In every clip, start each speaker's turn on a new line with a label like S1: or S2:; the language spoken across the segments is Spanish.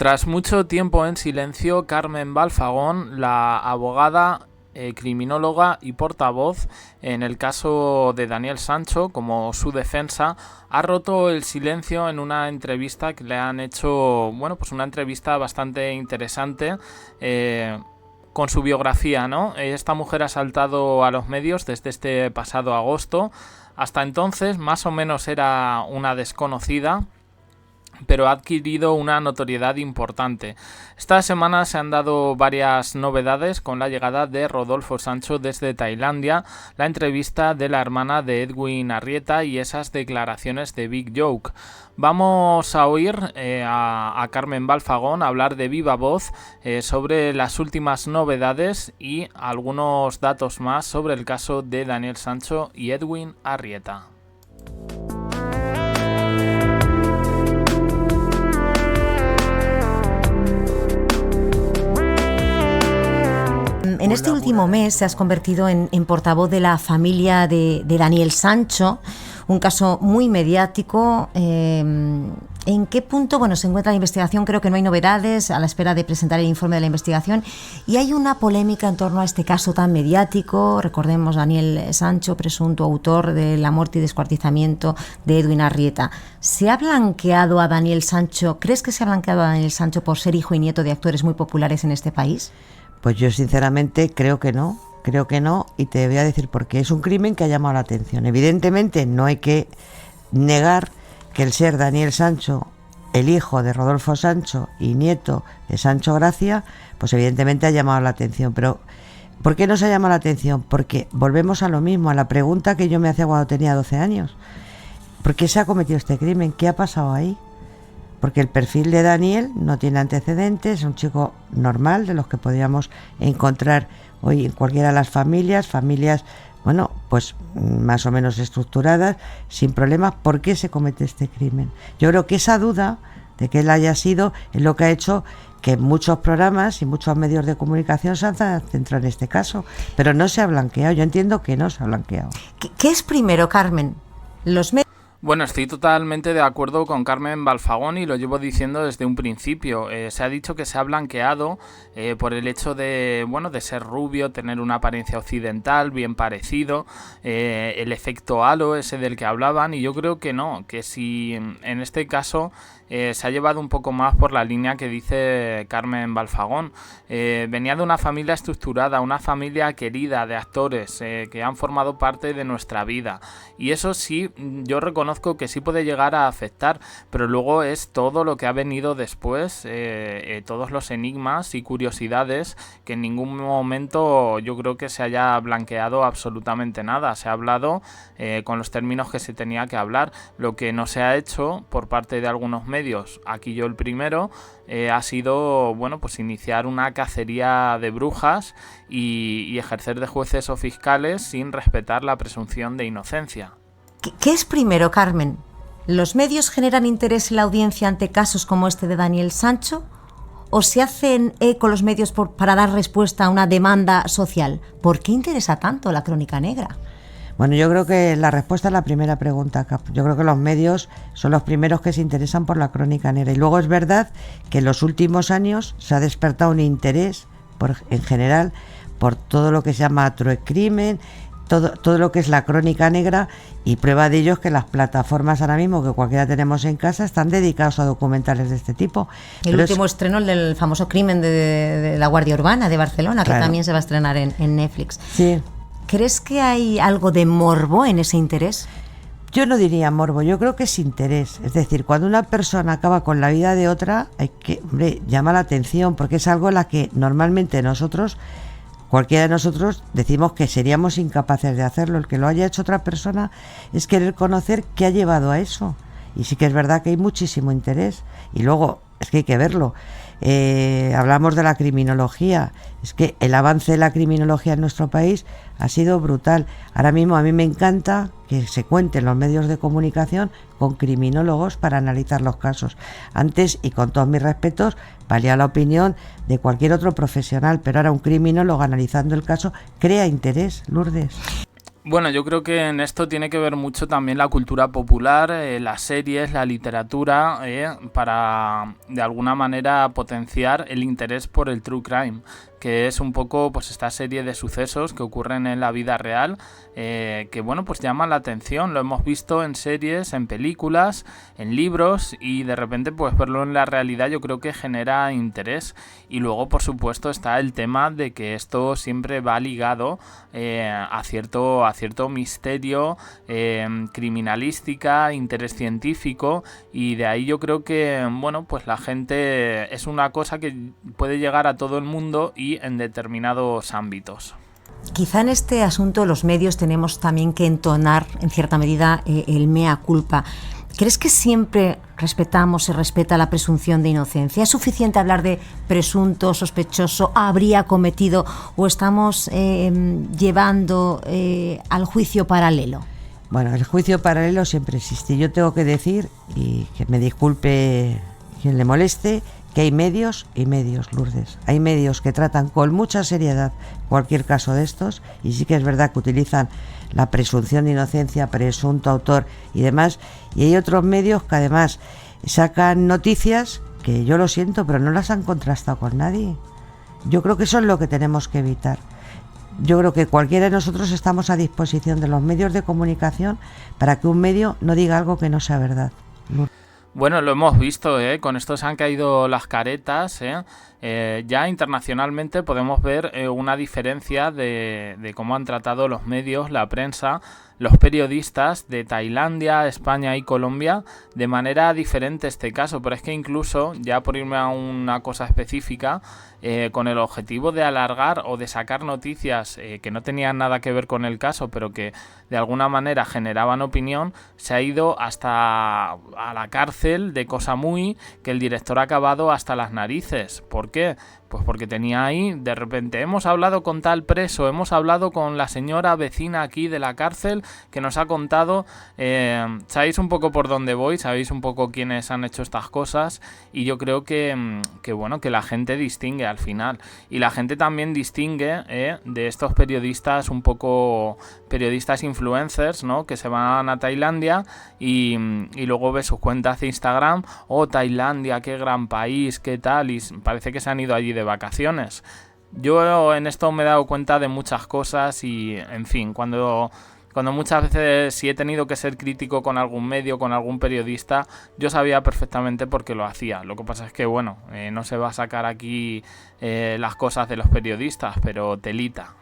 S1: Tras mucho tiempo en silencio, Carmen Balfagón, la abogada, criminóloga y portavoz en el caso de Daniel Sancho, como su defensa, ha roto el silencio en una entrevista que le han hecho, pues una entrevista bastante interesante con su biografía, ¿no? Esta mujer ha saltado a los medios desde este pasado agosto. Hasta entonces, más o menos era una desconocida, pero ha adquirido una notoriedad importante. Esta semana se han dado varias novedades con la llegada de Rodolfo Sancho desde Tailandia, la entrevista de la hermana de Edwin Arrieta y esas declaraciones de Big Joke. Vamos a oír a Carmen Balfagón hablar de viva voz sobre las últimas novedades y algunos datos más sobre el caso de Daniel Sancho y Edwin Arrieta.
S2: En este último mes te has convertido en portavoz de la familia de Daniel Sancho, un caso muy mediático. ¿En qué punto se encuentra la investigación? Creo que no hay novedades, a la espera de presentar el informe de la investigación. Y hay una polémica en torno a este caso tan mediático. Recordemos, Daniel Sancho, presunto autor de la muerte y descuartizamiento de Edwin Arrieta. ¿Se ha blanqueado a Daniel Sancho? ¿Crees que se ha blanqueado a Daniel Sancho por ser hijo y nieto de actores muy populares en este país?
S3: Pues yo sinceramente creo que no, y te voy a decir por qué. Es un crimen que ha llamado la atención. Evidentemente no hay que negar que el ser Daniel Sancho, el hijo de Rodolfo Sancho y nieto de Sancho Gracia, pues evidentemente ha llamado la atención. Pero ¿por qué no se ha llamado la atención? Porque volvemos a lo mismo, a la pregunta que yo me hacía cuando tenía 12 años. ¿Por qué se ha cometido este crimen? ¿Qué ha pasado ahí? Porque el perfil de Daniel no tiene antecedentes, es un chico normal, de los que podríamos encontrar hoy en cualquiera de las familias, pues más o menos estructuradas, sin problemas. ¿Por qué se comete este crimen? Yo creo que esa duda de que él haya sido es lo que ha hecho que muchos programas y muchos medios de comunicación se han centrado en este caso, pero no se ha blanqueado. Yo entiendo que no se ha blanqueado.
S2: ¿Qué es primero, Carmen? ¿Los medios?
S1: Bueno, estoy totalmente de acuerdo con Carmen Balfagón y lo llevo diciendo desde un principio. Se ha dicho que se ha blanqueado por el hecho de ser rubio, tener una apariencia occidental, bien parecido, el efecto halo ese del que hablaban, y yo creo que no, que si en este caso se ha llevado un poco más por la línea que dice Carmen Balfagón. Venía de una familia estructurada, una familia querida de actores que han formado parte de nuestra vida, y eso sí, yo reconozco que sí puede llegar a afectar, pero luego es todo lo que ha venido después, todos los enigmas y curiosidades, que en ningún momento yo creo que se haya blanqueado absolutamente nada. Se ha hablado con los términos que se tenía que hablar. Lo que no se ha hecho por parte de algunos medios, aquí yo el primero, ha sido iniciar una cacería de brujas y ejercer de jueces o fiscales sin respetar la presunción de inocencia.
S2: ¿Qué es primero, Carmen? ¿Los medios generan interés en la audiencia ante casos como este de Daniel Sancho? ¿O se hacen eco los medios para dar respuesta a una demanda social? ¿Por qué interesa tanto la crónica negra?
S3: Bueno, yo creo que la respuesta es la primera pregunta. Yo creo que los medios son los primeros que se interesan por la crónica negra. Y luego es verdad que en los últimos años se ha despertado un interés, en general, por todo lo que se llama true crimen, todo lo que es la crónica negra, y prueba de ello es que las plataformas ahora mismo que cualquiera tenemos en casa están dedicados a documentales de este tipo.
S2: El último estreno, el del famoso crimen de la Guardia Urbana de Barcelona, claro, que también se va a estrenar en Netflix.
S3: Sí.
S2: ¿Crees que hay algo de morbo en ese interés?
S3: Yo no diría morbo, yo creo que es interés. Es decir, cuando una persona acaba con la vida de otra, llama la atención, porque es algo en la que normalmente cualquiera de nosotros decimos que seríamos incapaces de hacerlo. El que lo haya hecho otra persona es querer conocer qué ha llevado a eso. Y sí que es verdad que hay muchísimo interés. Y luego, es que hay que verlo. Hablamos de la criminología. Es que el avance de la criminología en nuestro país ha sido brutal. Ahora mismo a mí me encanta que se cuenten los medios de comunicación con criminólogos para analizar los casos. Antes, y con todos mis respetos, valía la opinión de cualquier otro profesional, pero ahora un criminólogo analizando el caso crea interés, Lourdes.
S1: Bueno, yo creo que en esto tiene que ver mucho también la cultura popular, las series, la literatura, para de alguna manera potenciar el interés por el true crime, que es un poco pues esta serie de sucesos que ocurren en la vida real, que bueno, pues llaman la atención. Lo hemos visto en series, en películas, en libros, y de repente pues verlo en la realidad yo creo que genera interés. Y luego, por supuesto, está el tema de que esto siempre va ligado a cierto misterio, criminalística, interés científico, y de ahí yo creo que bueno, pues la gente es una cosa que puede llegar a todo el mundo y en determinados ámbitos.
S2: Quizá en este asunto los medios tenemos también que entonar en cierta medida el mea culpa. ¿Crees que siempre se respeta la presunción de inocencia? ¿Es suficiente hablar de presunto, sospechoso, habría cometido, o estamos llevando al juicio paralelo?
S3: Bueno, el juicio paralelo siempre existe. Yo tengo que decir, y que me disculpe quien le moleste, que hay medios y medios, Lourdes. Hay medios que tratan con mucha seriedad cualquier caso de estos, y sí que es verdad que utilizan la presunción de inocencia, presunto autor y demás, y hay otros medios que además sacan noticias que yo lo siento, pero no las han contrastado con nadie. Yo creo que eso es lo que tenemos que evitar. Yo creo que cualquiera de nosotros estamos a disposición de los medios de comunicación para que un medio no diga algo que no sea verdad.
S1: Bueno, lo hemos visto, con esto se han caído las caretas. Ya internacionalmente podemos ver una diferencia de cómo han tratado los medios, la prensa, los periodistas de Tailandia, España y Colombia de manera diferente este caso. Pero es que incluso, ya por irme a una cosa específica, con el objetivo de alargar o de sacar noticias que no tenían nada que ver con el caso, pero que de alguna manera generaban opinión, se ha ido hasta a la cárcel de Koh Samui, que el director ha acabado hasta las narices. ¿Por qué? Pues porque tenía ahí, de repente, hemos hablado con tal preso, hemos hablado con la señora vecina aquí de la cárcel que nos ha contado, sabéis un poco por dónde voy, sabéis un poco quiénes han hecho estas cosas, y yo creo que bueno, que la gente distingue al final, y la gente también distingue de estos periodistas un poco, periodistas influencers, ¿no? Que se van a Tailandia y luego ves sus cuentas de Instagram, Tailandia, qué gran país, qué tal, y parece que se han ido allí de vacaciones. Yo en esto me he dado cuenta de muchas cosas y, en fin, cuando muchas veces, si he tenido que ser crítico con algún medio, con algún periodista, yo sabía perfectamente por qué lo hacía. Lo que pasa es que, bueno, no se va a sacar aquí las cosas de los periodistas, pero telita.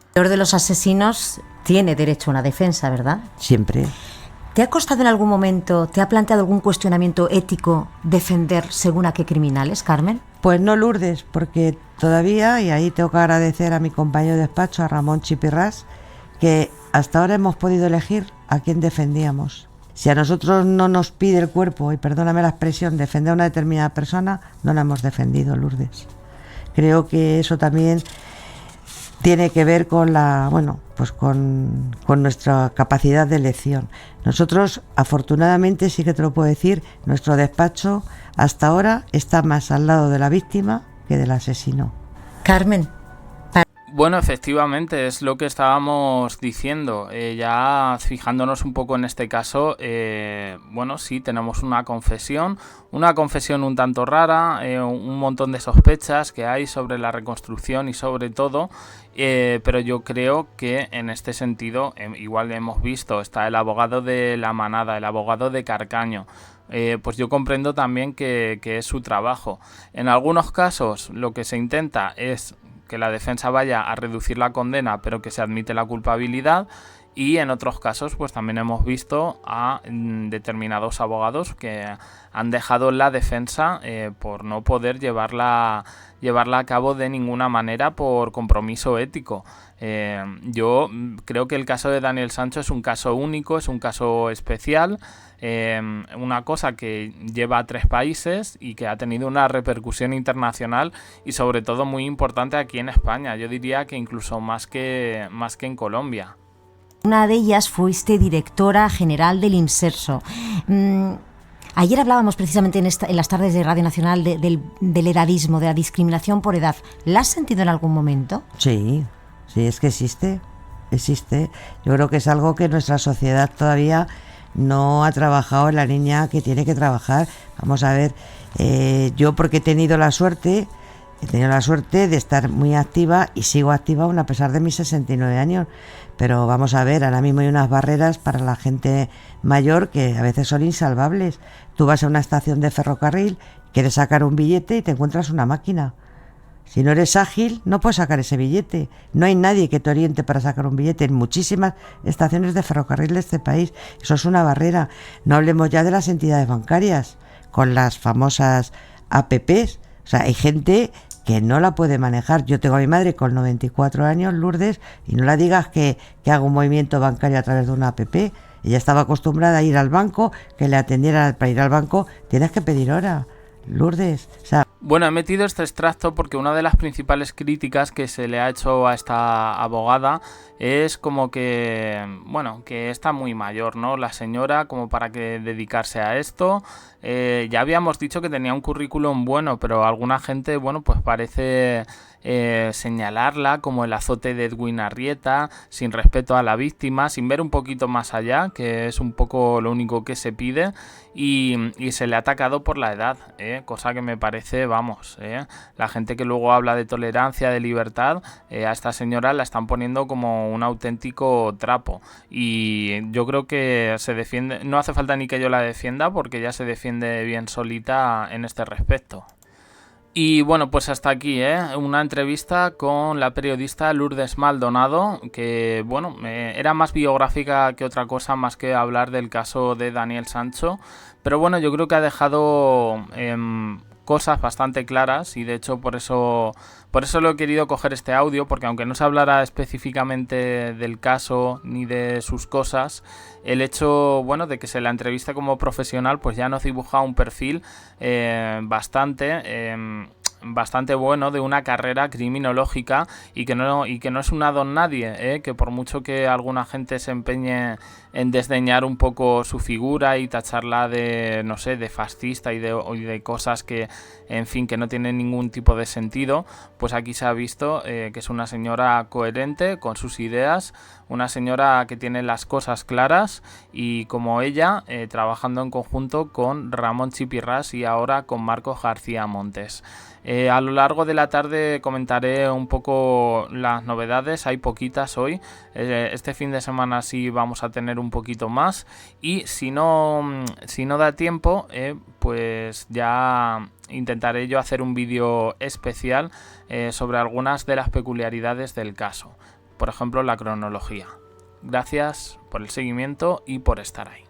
S2: El peor de los asesinos tiene derecho a una defensa, ¿verdad?
S3: Siempre.
S2: ¿Te ha costado en algún momento, te ha planteado algún cuestionamiento ético defender según a qué criminales, Carmen?
S3: Pues no, Lourdes, porque todavía, y ahí tengo que agradecer a mi compañero de despacho, a Ramón Chipirrás, que hasta ahora hemos podido elegir a quién defendíamos. Si a nosotros no nos pide el cuerpo, y perdóname la expresión, defender a una determinada persona, no la hemos defendido, Lourdes. Creo que eso también tiene que ver con con nuestra capacidad de elección. Nosotros, afortunadamente, sí que te lo puedo decir, nuestro despacho hasta ahora está más al lado de la víctima que del asesino.
S2: Carmen.
S1: Bueno, efectivamente, es lo que estábamos diciendo. Ya fijándonos un poco en este caso, bueno, sí, tenemos una confesión un tanto rara, un montón de sospechas que hay sobre la reconstrucción y sobre todo, pero yo creo que en este sentido, igual hemos visto, está el abogado de La Manada, el abogado de Carcaño. Pues yo comprendo también que es su trabajo. En algunos casos lo que se intenta es que la defensa vaya a reducir la condena, pero que se admite la culpabilidad, y en otros casos pues también hemos visto a determinados abogados que han dejado la defensa por no poder llevarla a cabo de ninguna manera por compromiso ético. Yo creo que el caso de Daniel Sancho es un caso único, es un caso especial, una cosa que lleva a 3 países y que ha tenido una repercusión internacional y sobre todo muy importante aquí en España. Yo diría que incluso más que en Colombia.
S2: Una de ellas fuiste directora general del Inserso. Ayer hablábamos precisamente en las tardes de Radio Nacional del edadismo, de la discriminación por edad. ¿La has sentido en algún momento?
S3: Sí, es que existe. existe. Yo creo que es algo que nuestra sociedad todavía no ha trabajado en la línea que tiene que trabajar. Vamos a ver, yo porque he tenido la suerte de estar muy activa y sigo activa aún a pesar de mis 69 años. Pero vamos a ver, ahora mismo hay unas barreras para la gente mayor que a veces son insalvables. Tú vas a una estación de ferrocarril, quieres sacar un billete y te encuentras una máquina. Si no eres ágil, no puedes sacar ese billete. No hay nadie que te oriente para sacar un billete en muchísimas estaciones de ferrocarril de este país. Eso es una barrera. No hablemos ya de las entidades bancarias, con las famosas APPs. O sea, hay gente que no la puede manejar. Yo tengo a mi madre con 94 años, Lourdes, y no la digas que haga un movimiento bancario a través de una APP. Ella estaba acostumbrada a ir al banco, que le atendieran. Para ir al banco tienes que pedir hora, Lourdes. O sea,
S1: bueno, he metido este extracto porque una de las principales críticas que se le ha hecho a esta abogada es como que, bueno, que está muy mayor, ¿no? La señora, como para que dedicarse a esto. Ya habíamos dicho que tenía un currículum bueno, pero alguna gente, bueno, pues parece señalarla como el azote de Edwin Arrieta, sin respeto a la víctima, sin ver un poquito más allá, que es un poco lo único que se pide, y se le ha atacado por la edad, cosa que me parece, vamos, la gente que luego habla de tolerancia, de libertad, a esta señora la están poniendo como un auténtico trapo, y yo creo que se defiende, no hace falta ni que yo la defienda porque ya se defiende bien solita en este respecto. Y bueno, pues hasta aquí, una entrevista con la periodista Lourdes Maldonado, que bueno, era más biográfica que otra cosa, más que hablar del caso de Daniel Sancho, pero bueno, yo creo que ha dejado cosas bastante claras, y de hecho por eso lo he querido coger este audio, porque aunque no se hablara específicamente del caso ni de sus cosas, el hecho, bueno, de que se la entrevista como profesional, pues ya nos dibuja un perfil bastante bueno de una carrera criminológica, y que no es una don nadie, que por mucho que alguna gente se empeñe en desdeñar un poco su figura y tacharla de, no sé, de fascista y de cosas que, en fin, que no tienen ningún tipo de sentido, pues aquí se ha visto que es una señora coherente con sus ideas, una señora que tiene las cosas claras, y como ella, trabajando en conjunto con Ramón Chipirrás y ahora con Marcos García Montes. A lo largo de la tarde comentaré un poco las novedades, hay poquitas hoy, este fin de semana sí vamos a tener un poquito más, y si no da tiempo, pues ya intentaré yo hacer un vídeo especial sobre algunas de las peculiaridades del caso, por ejemplo la cronología. Gracias por el seguimiento y por estar ahí.